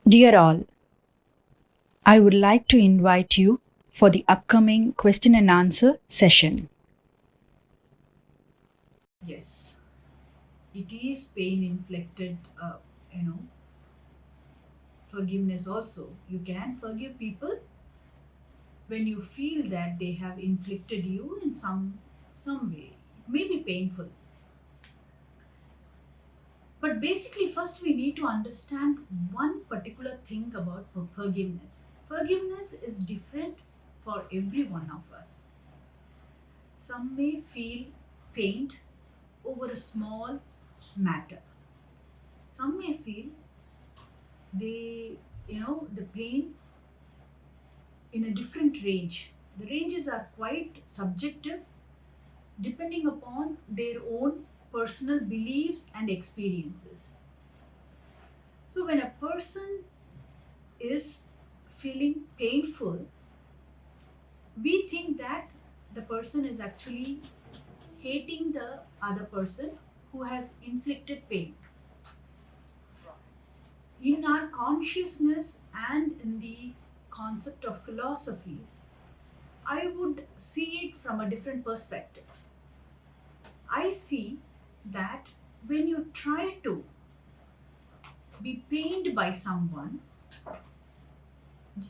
Dear all, I would like to invite you for the upcoming question and answer session. Yes, it is pain inflicted, you know, forgiveness also. You can forgive people when you feel that they have inflicted you in some way. It may be painful. But basically, first we need to understand one particular thing about forgiveness. Forgiveness is different for every one of us. Some may feel pained over a small matter. Some may feel the pain in a different range. The ranges are quite subjective depending upon their own personal beliefs and experiences. So when a person is feeling painful, we think that the person is actually hating the other person who has inflicted pain. In our consciousness and in the concept of philosophies, I would see it from a different perspective. I see that when you try to be pained by someone,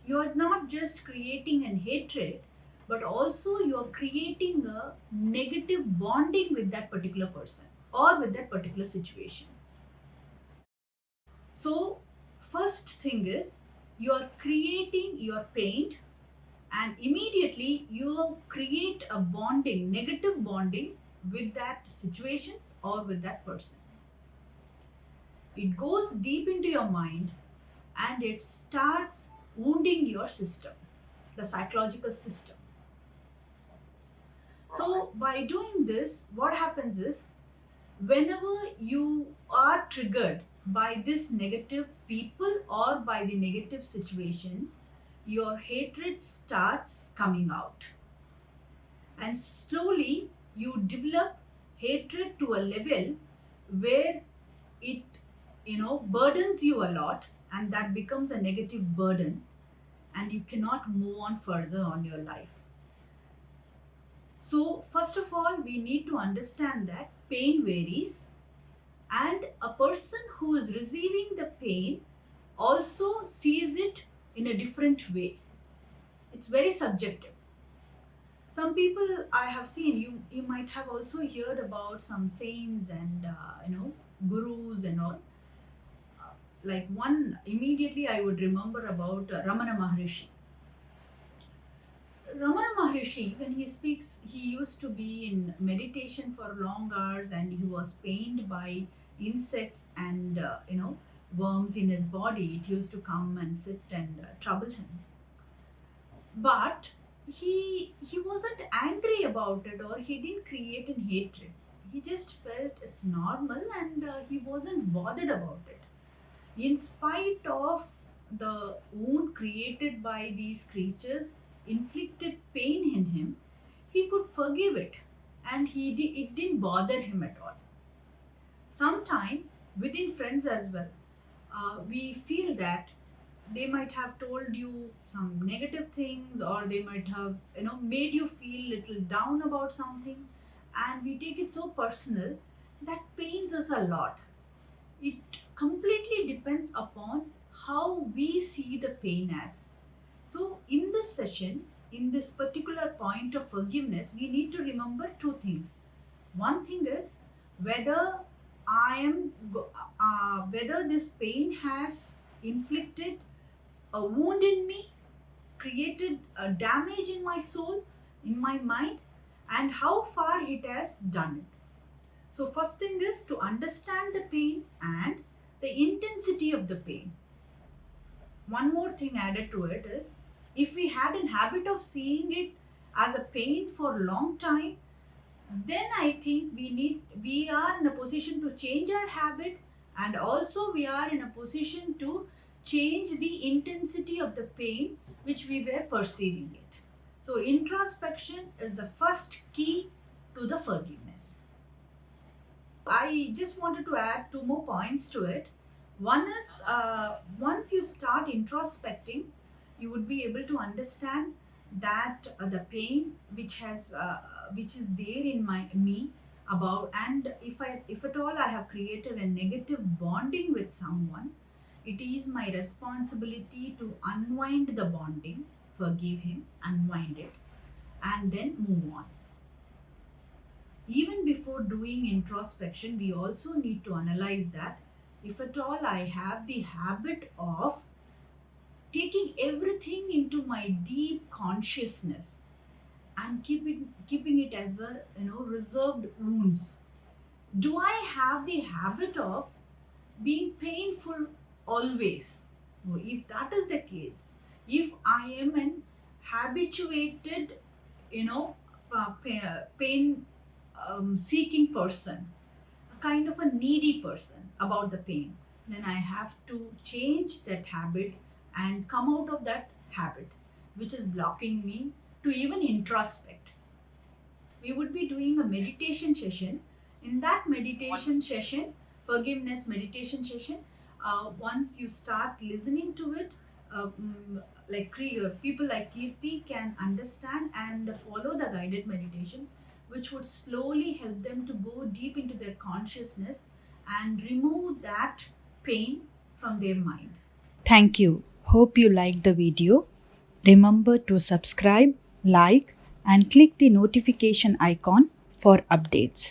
you're not just creating an hatred, but also you're creating a negative bonding with that particular person or with that particular situation. So, first thing is you're creating your pain and immediately you create a bonding, negative bonding with that situations or with that person. It goes deep into your mind and it starts wounding your system, the psychological system. So by doing this, what happens is whenever you are triggered by this negative people or by the negative situation, your hatred starts coming out, and slowly you develop hatred to a level where it burdens you a lot, and that becomes a negative burden, and you cannot move on further on your life. So first of all, we need to understand that pain varies, and a person who is receiving the pain also sees it in a different way. It's very subjective. Some people I have seen, you might have also heard about some saints and gurus and all. Like one, immediately I would remember about Ramana Maharishi. Ramana Maharishi, when he speaks, he used to be in meditation for long hours, and he was pained by insects and worms in his body. It used to come and sit and trouble him. But he wasn't angry about it, or he didn't create an hatred. He just felt it's normal, and he wasn't bothered about it. In spite of the wound created by these creatures inflicted pain in him, he could forgive it, and it didn't bother him at all. Sometime within friends as well, we feel that they might have told you some negative things, or they might have made you feel little down about something, and we take it so personal that pains us a lot. It completely depends upon how we see the pain as. So, in this session, in this particular point of forgiveness, we need to remember two things. One thing is whether whether this pain has inflicted a wound in me, created a damage in my soul, in my mind, and how far it has done it. So, first thing is to understand the pain and the intensity of the pain. One more thing added to it is if we had a habit of seeing it as a pain for a long time, then I think we are in a position to change our habit, and also we are in a position to change the intensity of the pain which we were perceiving it. So introspection is the first key to the forgiveness. I just wanted to add two more points to it. One is once you start introspecting, you would be able to understand that the pain which is there in me about, and if at all I have created a negative bonding with someone, it is my responsibility to unwind the bonding, forgive him, unwind it, and then move on. Even before doing introspection, we also need to analyze that if at all I have the habit of taking everything into my deep consciousness and keeping it as a reserved wounds, do I have the habit of being painful always? No, if that is the case, if I am an habituated, you know, pain seeking person, a kind of a needy person about the pain, then I have to change that habit and come out of that habit, which is blocking me to even introspect. We would be doing a meditation session. In that meditation session, forgiveness meditation session, once you start listening to it, people like Kirti can understand and follow the guided meditation, which would slowly help them to go deep into their consciousness and remove that pain from their mind. Thank you. Hope you liked the video. Remember to subscribe, like, and click the notification icon for updates.